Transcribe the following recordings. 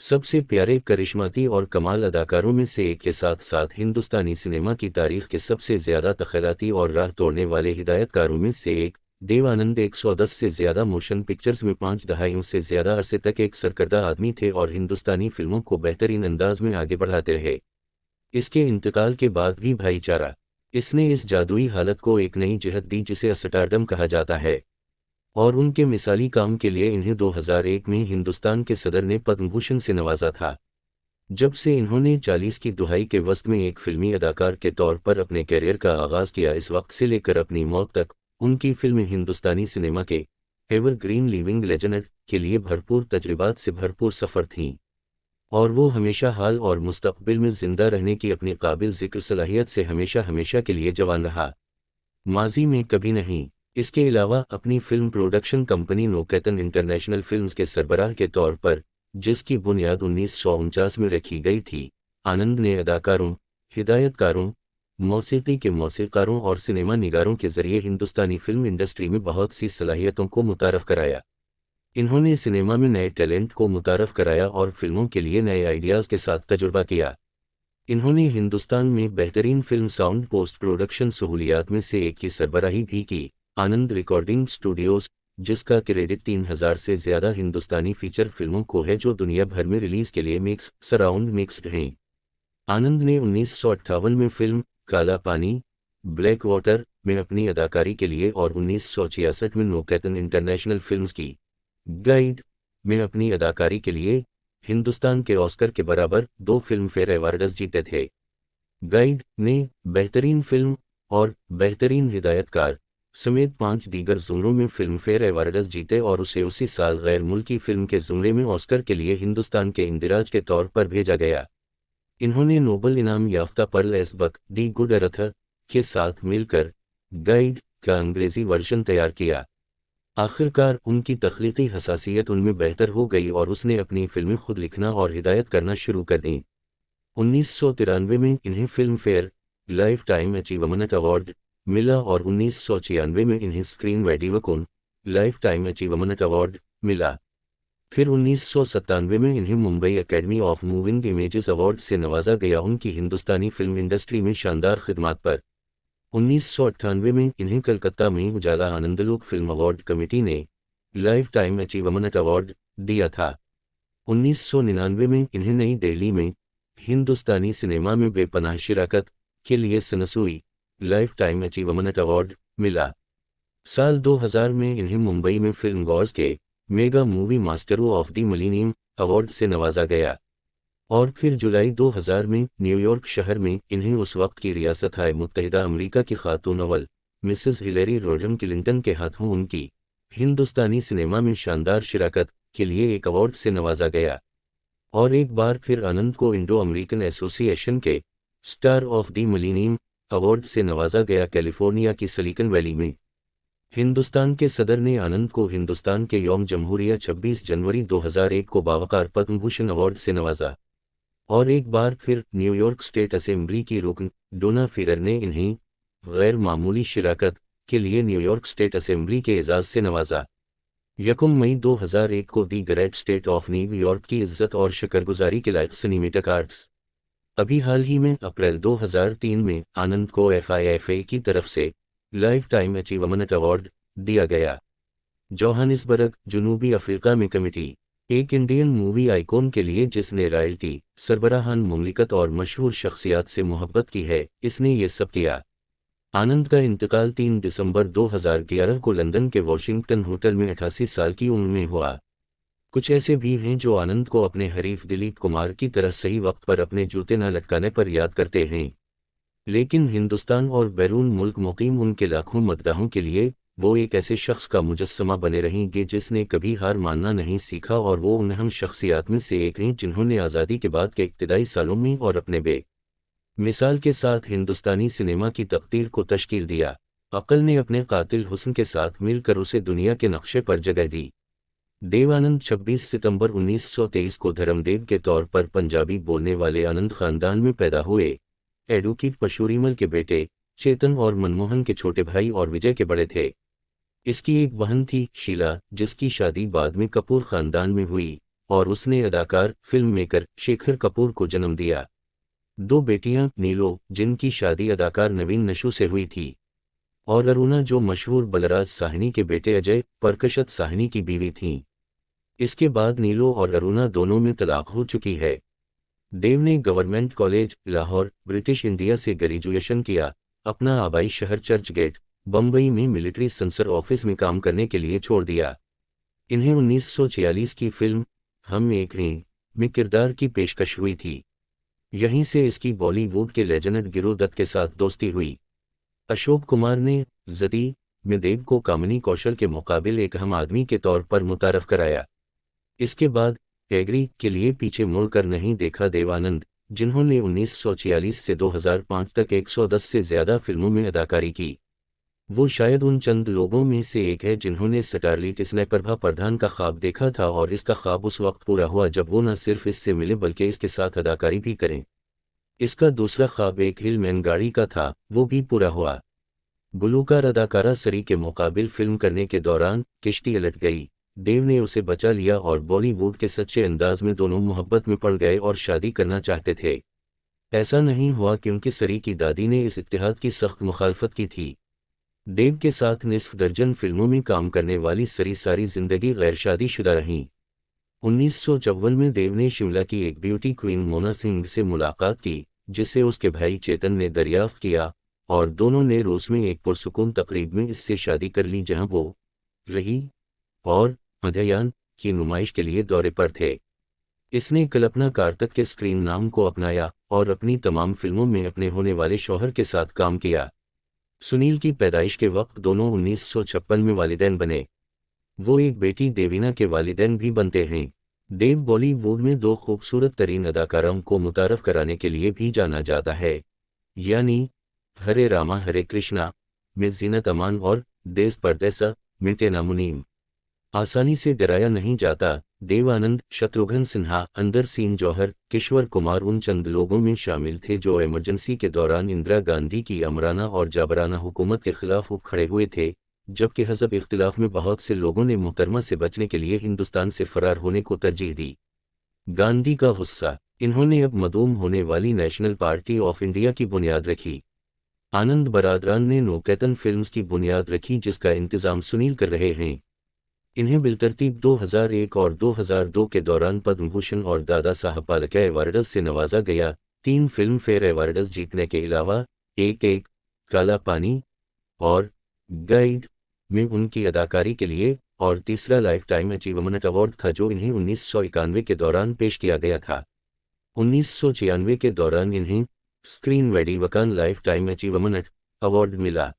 सबसे प्यारे, करिश्माती और कमाल अदाकारों में से एक के साथ साथ हिंदुस्तानी सिनेमा की तारीख के सबसे ज़्यादा तख़यलाती और राह तोड़ने वाले हिदायतकारों में से एक, देव आनंद 110 से ज़्यादा मोशन पिक्चर्स में 5 दहाइयों से ज़्यादा अरसे तक एक सरकर्दा आदमी थे और हिंदुस्तानी फिल्मों को बेहतरीन अंदाज में आगे बढ़ाते रहे। इसके इंतकाल के बाद भी भाईचारा, इसने इस जादुई हालत को एक नई जिहत दी जिसे स्टारडम कहा जाता है, और उनके मिसाली काम के लिए इन्हें 2001 में हिंदुस्तान के सदर ने पद्म भूषण से नवाजा था। जब से इन्होंने 40 की दुहाई के वस्त में एक फिल्मी अदाकार के तौर पर अपने करियर का आगाज़ किया, इस वक्त से लेकर अपनी मौत तक उनकी फिल्में हिंदुस्तानी सिनेमा के एवरग्रीन लिविंग लेजेंड के लिए भरपूर तजुर्बात से भरपूर सफ़र थीं, और वो हमेशा हाल और मुस्तक़बिल में ज़िंदा रहने की अपनी काबिल ज़िक्र सलाहियत से हमेशा हमेशा के लिए जवान रहा, माजी में कभी नहीं। इसके अलावा अपनी film production company Navketan international films के सरबराह के तौर पर, जिसकी बुनियाद 1949 में रखी गई थी, आनंद ने अदाकारों, हिदायतकारों, मौसीकी के मौसीकारों और सिनेमा निगारों के ज़रिए हिंदुस्तानी फिल्म इंडस्ट्री में बहुत सी सलाहियतों को मुतारफ़ कराया। इन्होंने सिनेमा में नए टैलेंट को मुतारफ़ कराया और फिल्मों के लिए नए आइडियाज़ के साथ तजुर्बा किया। इन्होंने हिंदुस्तान में बेहतरीन फिल्म साउंड पोस्ट प्रोडक्शन सहूलियात में से एक की सरबराही भी की, आनंद रिकॉर्डिंग स्टूडियोज़, जिसका क्रेडिट 3000 से ज़्यादा हिंदुस्तानी फीचर फिल्मों को है जो दुनिया भर में रिलीज़ के लिए मिक्स सराउंड मिक्स्ड हैं। आनंद ने 1958 में फिल्म काला पानी, ब्लैक वाटर में अपनी अदाकारी के लिए और 1966 में नोकेतन इंटरनेशनल फिल्म्स की गाइड में अपनी अदाकारी के लिए हिंदुस्तान के ऑस्कर के बराबर 2 फिल्म फेयर अवार्ड्स जीते थे। गाइड ने बेहतरीन फिल्म और बेहतरीन हिदायतकार समेत 5 दीगर ज़ुमरों में फिल्म फेयर अवार्ड्स जीते और उसे उसी साल गैर मुल्की फिल्म के ज़ुमरे में ऑस्कर के लिए हिंदुस्तान के इंदिराज के तौर पर भेजा गया। इन्होंने नोबल इनाम याफ्ता पर्ल एस बक दी गुड अर्थ के साथ मिलकर गाइड का अंग्रेज़ी वर्जन तैयार किया। आखिरकार उनकी तख्लीकी हसासियत उनमें बेहतर हो गई और उसने अपनी फिल्में खुद लिखना और हिदायत करना शुरू कर दी। 1993 में इन्हें Filmfare lifetime achievement award मिला और 1996 में इन्हें Screen Videocon lifetime achievement award मिला। फिर 1997 में इन्हें Mumbai academy of moving images award से नवाजा गया उनकी हिंदुस्तानी फिल्म इंडस्ट्री में शानदार खिदमात पर। 1998 में इन्हें कलकत्ता में उजाला आनंदलोक फिल्म अवार्ड कमेटी ने लाइफ टाइम अचीवमेंट अवार्ड दिया था। 1999 में इन्हें नई दिल्ली में हिंदुस्तानी सिनेमा में बेपनाह शिराकत के लिए सनसूई लाइफ टाइम अचीवमेंट अवार्ड मिला। साल 2000 में इन्हें मुंबई में फिल्म गॉर्स के मेगा मूवी मास्टरों ऑफ द मिलेनियम अवार्ड से नवाजा गया, और फिर जुलाई 2000 में न्यूयॉर्क शहर में इन्हें उस वक्त की रियासत हाय मुत्तहिदा अमेरिका की खातून अव्वल मिसेस हिलेरी रोडम क्लिंटन के हाथों उनकी हिंदुस्तानी सिनेमा में शानदार शिराकत के लिए एक अवार्ड से नवाजा गया। और एक बार फिर आनंद को इंडो अमेरिकन एसोसिएशन के star of the millennium award से नवाजा गया। कैलिफोर्निया की सिलिकॉन वैली में हिंदुस्तान के सदर ने आनंद को हिंदुस्तान के यौम जमहूरिया 26 जनवरी 2001 को बावकार पद्म भूषण अवार्ड से नवाजा। और एक बार फिर न्यूयॉर्क स्टेट असेंबली की रुकन डोना फीरर ने इन्हें गैर मामूली शिराकत के लिए न्यूयॉर्क स्टेट असेंबली के एजाज़ से नवाजा। 1 मई 2001 को the great state of New York की इज्जत और शुक्रगुजारी के लायक सिनेमेटिक आर्ट्स। अभी हाल ही में अप्रैल 2003 में आनंद को FIFA की तरफ से लाइफ टाइम अचीवमेंट अवार्ड दिया गया। जोहानिसबर्ग, जनूबी अफ्रीका में कमेटी एक इंडियन मूवी आइकॉन के लिए जिसने रॉयल्टी, सरबराहान मुमलिकत और मशहूर शख्सियात से मोहब्बत की है, इसने ये सब किया। आनंद का इंतकाल 3 दिसंबर 2011 को लंदन के वॉशिंगटन होटल में 88 साल की उम्र में हुआ। कुछ ऐसे भी हैं जो आनंद को अपने हरीफ दिलीप कुमार की तरह सही वक्त पर अपने जूते न लटकाने पर याद करते हैं, लेकिन हिंदुस्तान और बैरून मुल्क मुकीम उनके लाखों मददाहों के लिए वो एक ऐसे शख्स का मुजस्समा बने रहेंगे जिसने कभी हार मानना नहीं सीखा, और वो उन अहम शख्सियात में से एक हैं जिन्होंने आज़ादी के बाद के इब्तिदाई सालों में और अपने मिसाल के साथ हिंदुस्तानी सिनेमा की तकदीर को तश्कील दिया। अक्ल ने अपने कातिल हुस्न के साथ मिलकर उसे दुनिया के नक्शे पर जगह दी। देव आनंद 26 सितंबर 1923 को धर्मदेव के तौर पर पंजाबी बोलने वाले आनंद खानदान में पैदा हुए। एडवोकेट पशुरीमल के बेटे चेतन और मनमोहन के छोटे भाई और विजय के बड़े थे। इसकी एक बहन थी शीला, जिसकी शादी बाद में कपूर खानदान में हुई, और उसने अदाकार फिल्म मेकर शेखर कपूर को जन्म दिया। 2 बेटियां, नीलो जिनकी शादी अदाकार नवीन नशू से हुई थी, और अरुणा जो मशहूर बलराज साहनी के बेटे अजय परकशत साहनी की बीवी थीं। इसके बाद नीलो और अरुणा दोनों में तलाक हो चुकी है। देव ने government college Lahore British India से ग्रेजुएशन किया। अपना आबाई शहर चर्चगेट बम्बई में मिलिट्री सेंसर ऑफिस में काम करने के लिए छोड़ दिया। इन्हें 1946 की फिल्म हम एक हैं में किरदार की पेशकश हुई थी। यहीं से इसकी बॉलीवुड के लेजेंड गिरोह दत्त के साथ दोस्ती हुई। अशोक कुमार ने जदी में देव को कामिनी कौशल के मुकाबिल एक अहम आदमी के तौर पर मुतारफ कराया। इसके बाद एग्री के लिए पीछे मुड़कर नहीं देखा देवानंद, जिन्होंने 1946 से 2005 तक 110 से ज्यादा फिल्मों में अदाकारी की। वो शायद उन चंद लोगों में से एक है जिन्होंने स्टारलीट स्नेप्रभा प्रधान का ख्वाब देखा था, और इसका ख्वाब उस वक्त पूरा हुआ जब वो न सिर्फ इससे मिले बल्कि इसके साथ अदाकारी भी करें। इसका दूसरा ख्वाब एक हिलमैन गाड़ी का था, वो भी पूरा हुआ। गुलूकार अदाकारा सरी के मुकाबिल फिल्म करने के दौरान किश्ती उलट गई। देव ने उसे बचा लिया और बॉलीवुड के सच्चे अंदाज में दोनों मोहब्बत में पड़ गए और शादी करना चाहते थे। ऐसा नहीं हुआ क्योंकि सरी की दादी ने इस इत्तेहाद की सख्त मुखालफत की थी। देव के साथ निस्फ दर्जन फिल्मों में काम करने वाली सरी सारी जिंदगी गैर शादीशुदा रहीं। 1954 में देव ने शिमला की एक ब्यूटी क्वीन मोना सिंह से मुलाकात की, जिसे उसके भाई चेतन ने दरियाफ्त किया, और दोनों ने रूस में एक पुरसुकून तकरीब में इससे शादी कर ली जहां वो रही और मध्याह्न की नुमाइश के लिए दौरे पर थे। इसने कल्पना कार्तिक के स्क्रीन नाम को अपनाया और अपनी तमाम फिल्मों में अपने होने वाले शौहर के साथ काम किया। सुनील की पैदाइश के वक्त दोनों 1956 में वालिदैन बने। वो एक बेटी देवीना के वालिदैन भी बनते हैं। देव बॉलीवुड में 2 खूबसूरत तरीन अदाकारों को मुतारफ कराने के लिए भी जाना जाता है, यानी हरे रामा हरे कृष्णा में जीनत अमान और देस परदेसा में टेना मुनीम। आसानी से डराया नहीं जाता देवानंद, शत्रुघ्न सिन्हा, अंदर सिंह जौहर, किशोर कुमार उन चंद लोगों में शामिल थे जो इमरजेंसी के दौरान इंदिरा गांधी की अमराना और जाबराना हुकूमत के खिलाफ उठ खड़े हुए थे, जबकि हज़ब इख्तिलाफ में बहुत से लोगों ने मुहतरमा से बचने के लिए हिंदुस्तान से फरार होने को तरजीह दी। गांधी का गुस्सा, इन्होंने अब मदूम होने वाली नेशनल पार्टी ऑफ इंडिया की बुनियाद रखी। आनंद बरादरान ने नौकेतन फिल्म्स की बुनियाद रखी जिसका इंतजाम सुनील कर रहे हैं। इन्हें बिलतरतीब 2001 और 2002 के दौरान पद्म भूषण और दादा साहब फाल्के अवार्ड्स से नवाजा गया। 3 फिल्म फेयर अवार्ड्स जीतने के अलावा एक काला पानी और गाइड में उनकी अदाकारी के लिए, और तीसरा लाइफ टाइम अचीवमेंट अवार्ड था जो इन्हें 1991 के दौरान पेश किया गया था। 1996 के दौरान इन्हें स्क्रीन वेडी वकान लाइफ टाइम अचीवमेंट अवार्ड मिला।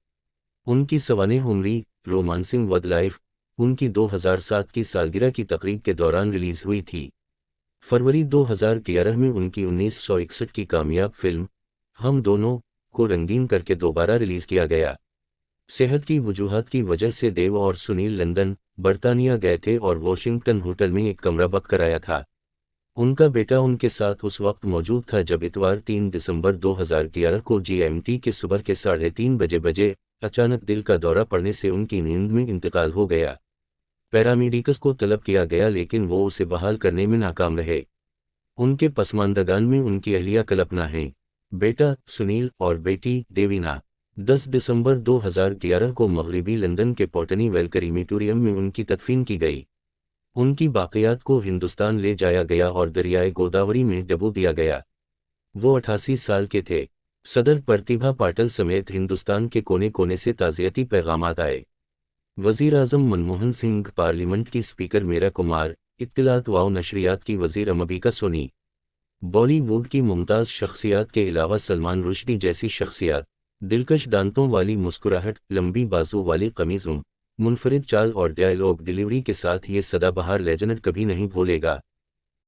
उनकी सवानेह उम्री रोमांसिंग वद लाइफ उनकी 2007 की सालगिरह की तकरीब के दौरान रिलीज हुई थी। फरवरी 2011 में उनकी 1961 की कामयाब फिल्म हम दोनों को रंगीन करके दोबारा रिलीज किया गया। सेहत की वजूहात की वजह से देव और सुनील लंदन, बर्तानिया गए थे और वॉशिंगटन होटल में एक कमरा बुक कराया था। उनका बेटा उनके साथ उस वक्त मौजूद था जब इतवार 3 दिसंबर 2011 को GMT के सुबह के 3:30 बजे अचानक दिल का दौरा पड़ने से उनकी नींद में इंतकाल हो गया। पैरामेडिक्स को तलब किया गया लेकिन वो उसे बहाल करने में नाकाम रहे। उनके पसमानदगान में उनकी अहलिया कल्पना है, बेटा सुनील और बेटी देवीना। 10 दिसंबर 2011 को मगरिबी लंदन के पोटनी वेल क्रीमेटोरियम में उनकी तदफीन की गई। उनकी बाक़ियात को हिंदुस्तान ले जाया गया और दरियाए गोदावरी में डबो दिया गया। वो 88 साल के थे। सदर प्रतिभा पाटिल समेत हिंदुस्तान के कोने कोने से ताज़ियती पैगामात आए। वज़ीर आज़म मनमोहन सिंह, पार्लियामेंट की स्पीकर मीरा कुमार, इत्तलात व नशरियात की वज़ीर अमबिका सोनी, बॉलीवुड की मुमताज़ शख्सियात के अलावा सलमान रुश्दी जैसी शख्सियात, दिलकश दांतों वाली मुस्कुराहट, लंबी बाजू वाली कमीज़ों, मुनफरिद चाल और डायलॉग डिलीवरी के साथ ये सदाबहार लेजेंड कभी नहीं भूलेगा।